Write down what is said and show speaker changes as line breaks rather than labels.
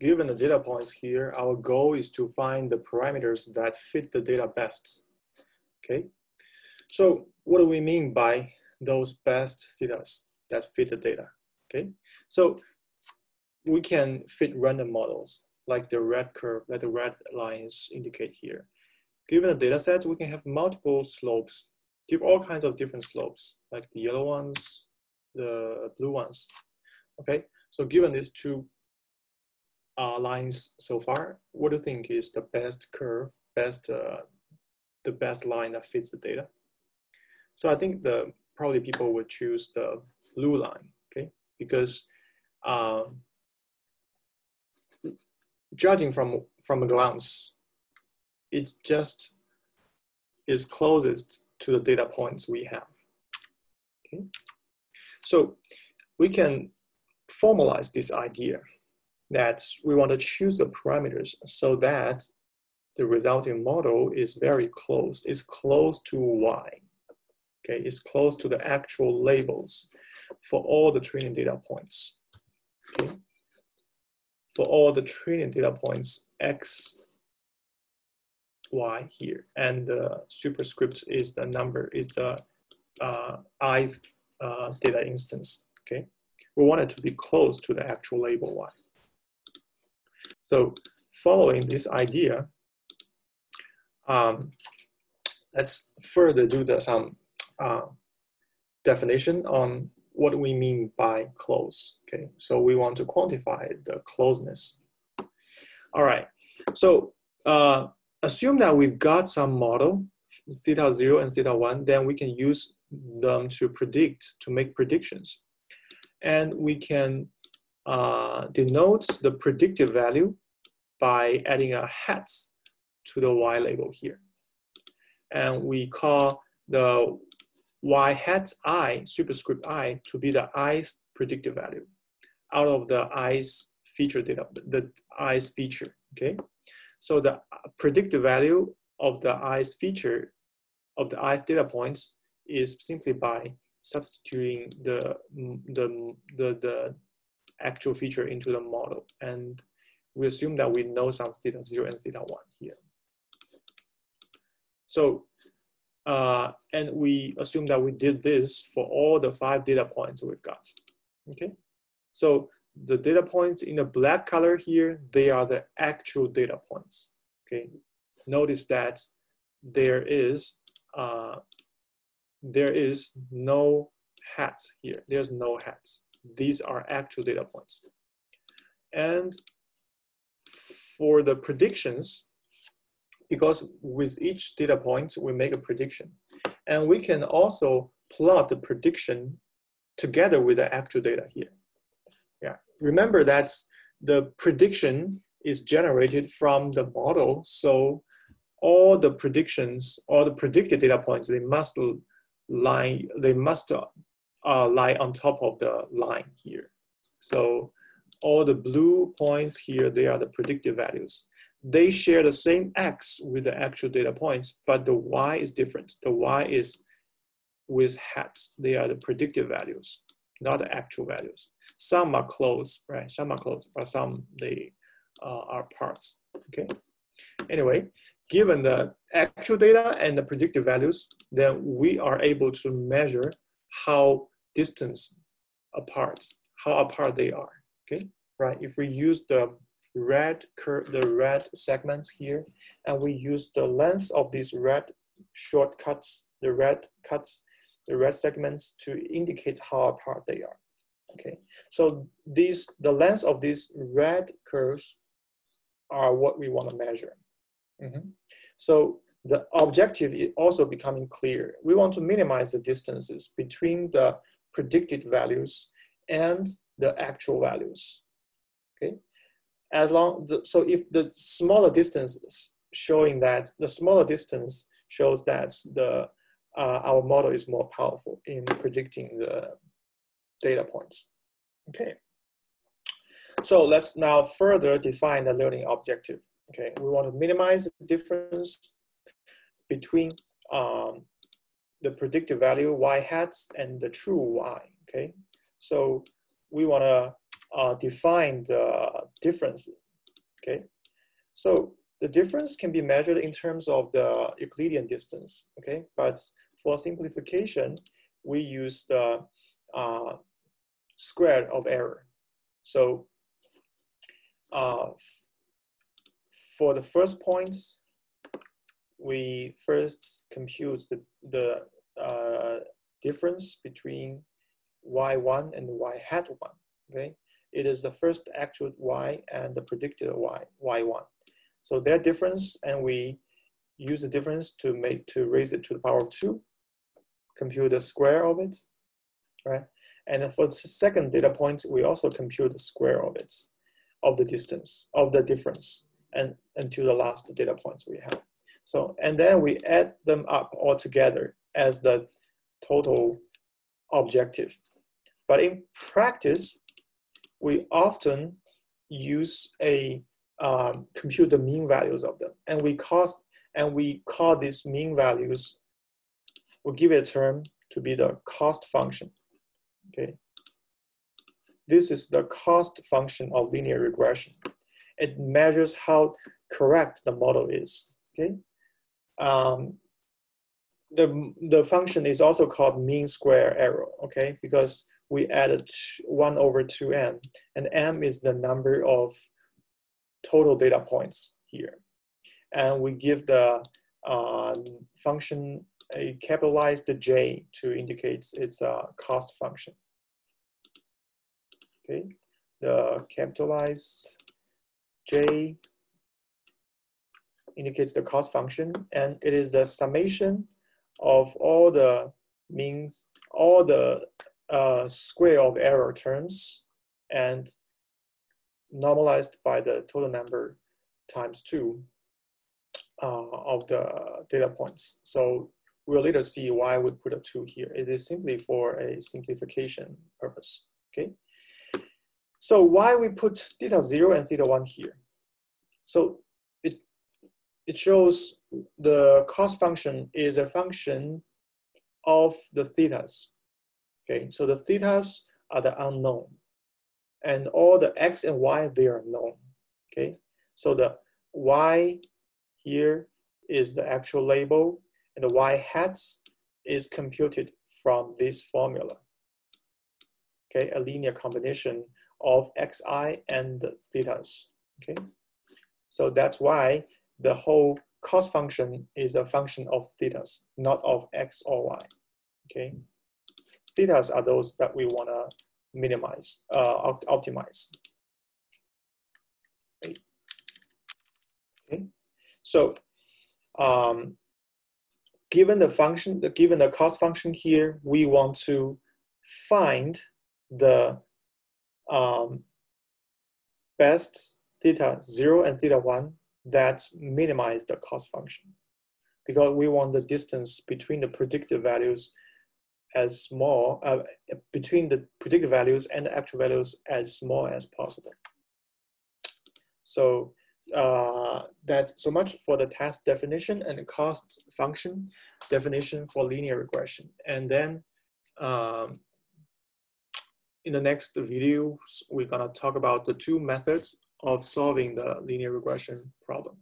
given the data points here, our goal is to find the parameters that fit the data best. Okay, so what do we mean by those best thetas that fit the data? Okay, so we can fit random models like the red curve, like the red lines indicate here. Given a data set, we can have multiple slopes, give all kinds of different slopes, like the yellow ones, the blue ones. Okay, so given these two lines so far, what do you think is the best curve, the best line that fits the data? So I think probably people would choose the blue line, okay? Because judging from a glance, it just is closest to the data points we have, okay? So we can formalize this idea that we want to choose the parameters so that the resulting model is very close. It's close to Y. Okay, it's close to the actual labels for all the training data points. Okay, for all the training data points X, Y here, and the superscript is the number, is the ith data instance. Okay, we want it to be close to the actual label Y. So following this idea, let's further do some definition on what we mean by close. Okay, so we want to quantify the closeness. All right, so assume that we've got some model, theta 0 and theta 1, then we can use them to make predictions. And we can denote the predictive value by adding a hat to the Y label here. And we call the Y hat I, superscript I, to be the I's predictive value out of the I's feature data, the I's feature, okay? So the predictive value of the I's feature, of the I's data points, is simply by substituting the actual feature into the model. And we assume that we know some theta 0 and theta 1 here. So, and we assume that we did this for all the 5 data points we've got, okay? So the data points in the black color here, they are the actual data points, okay? Notice that there is no hat here. There's no hats. These are actual data points. And for the predictions, because with each data point, we make a prediction. And we can also plot the prediction together with the actual data here. Yeah, remember that the prediction is generated from the model. So all the predictions, all the predicted data points, they must lie on top of the line here. So all the blue points here, they are the predictive values. They share the same X with the actual data points, but the Y is different. The Y is with hats. They are the predictive values, not the actual values. Some are close, right? Some are close, but some they are parts, okay? Anyway, given the actual data and the predictive values, then we are able to measure how apart they are, okay? Right, if we use the red curve, the red segments here, and we use the length of these red shortcuts, the red segments to indicate how apart they are. Okay, so the length of these red curves are what we want to measure. So the objective is also becoming clear. We want to minimize the distances between the predicted values and the actual values. Okay. So if the smaller distance is showing that the smaller distance shows that our model is more powerful in predicting the data points. Okay. So let's now further define the learning objective. Okay, we want to minimize the difference between the predictive value Y hats and the true Y. Okay, so we want to define the difference okay? So the difference can be measured in terms of the Euclidean distance, okay? But for simplification, we use the square of error. So for the first points, we first compute the difference between y1 and y hat 1, okay? It is the first actual y and the predicted y1. So their difference, and we use the difference to raise it to the power of 2, compute the square of it, right? And for the second data point, we also compute the square of it, of the distance, of the difference, and until the last data points we have. So, and then we add them up all together as the total objective. But in practice, we often use a compute the mean values of them, and we call these mean values, we'll give it a term to be the cost function, okay? This is the cost function of linear regression. It measures how correct the model is, okay? The function is also called mean square error, okay? Because we added 1 over 2m, and m is the number of total data points here. And we give the function a capitalized J to indicate its cost function. Okay, the capitalized J indicates the cost function, and it is the summation of all the means, all the square of error terms, and normalized by the total number times 2 of the data points. So we'll later see why we put a 2 here. It is simply for a simplification purpose, okay? So why we put theta 0 and theta 1 here? So it shows the cost function is a function of the thetas, okay? So the thetas are the unknown, and all the x and y, they are known, okay? So the y here is the actual label, and the y hats is computed from this formula, okay? A linear combination of xi and the thetas, okay? So that's why the whole cost function is a function of thetas, not of x or y, okay? Thetas are those that we wanna minimize, optimize. Okay, so given the cost function here, we want to find the best theta 0 and theta 1 that minimize the cost function, because we want the distance between the predicted values as small, between the predicted values and the actual values as small as possible. So that's so much for the task definition and the cost function definition for linear regression. And then in the next videos, we're gonna talk about the 2 methods of solving the linear regression problem.